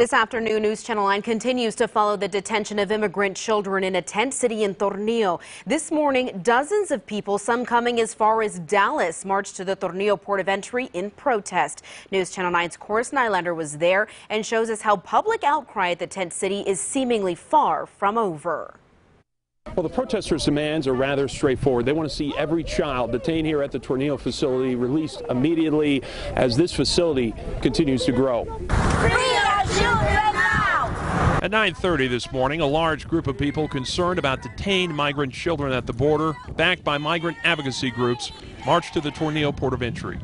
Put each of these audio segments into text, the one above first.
This afternoon, News Channel 9 continues to follow the detention of immigrant children in a tent city in Tornillo. This morning, dozens of people, some coming as far as Dallas, marched to the Tornillo port of entry in protest. News Channel 9's Chorus Nylander was there and shows us how public outcry at the tent city is seemingly far from over. Well, the protesters' demands are rather straightforward. They want to see every child detained here at the Tornillo facility released immediately as this facility continues to grow. At 9:30 this morning, a large group of people concerned about detained migrant children at the border, backed by migrant advocacy groups, marched to the Tornillo port of entry.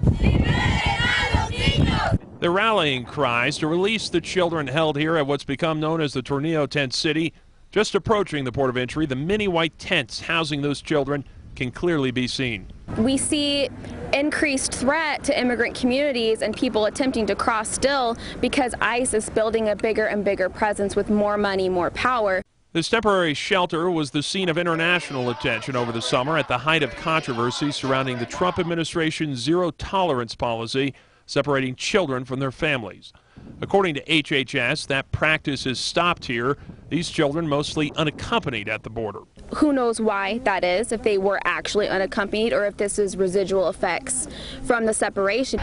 Their rallying cries to release the children held here at what's become known as the Tornillo tent city. Just approaching the port of entry, the many white tents housing those children can clearly be seen. We see increased threat to immigrant communities and people attempting to cross still because ICE is building a bigger and bigger presence with more money, more power. This temporary shelter was the scene of international attention over the summer at the height of controversy surrounding the Trump administration's zero-tolerance policy, separating children from their families. According to HHS, that practice is stopped here. These children mostly unaccompanied at the border. Who knows why that is, if they were actually unaccompanied or if this is residual effects from the separation.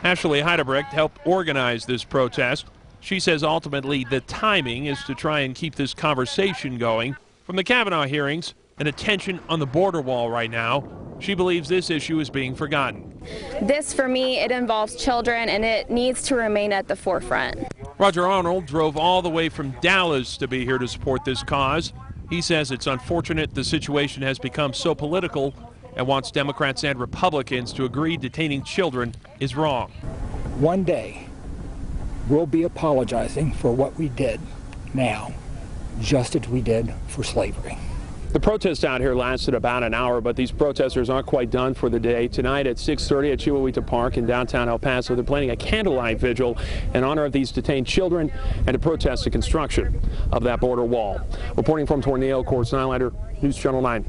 Ashley Heidebrecht helped organize this protest. She says ultimately the timing is to try and keep this conversation going. From the Kavanaugh hearings and attention on the border wall right now, she believes this issue is being forgotten. This, for me, it involves children, and it needs to remain at the forefront. Roger Arnold drove all the way from Dallas to be here to support this cause. He says it's unfortunate the situation has become so political and wants Democrats and Republicans to agree detaining children is wrong. One day, we'll be apologizing for what we did now, just as we did for slavery. The protest out here lasted about an hour, but these protesters aren't quite done for the day. Tonight at 6:30 at Chihuahua Park in downtown El Paso, they're planning a candlelight vigil in honor of these detained children and to protest the construction of that border wall. Reporting from Tornillo, Chorus Nylander, News Channel 9.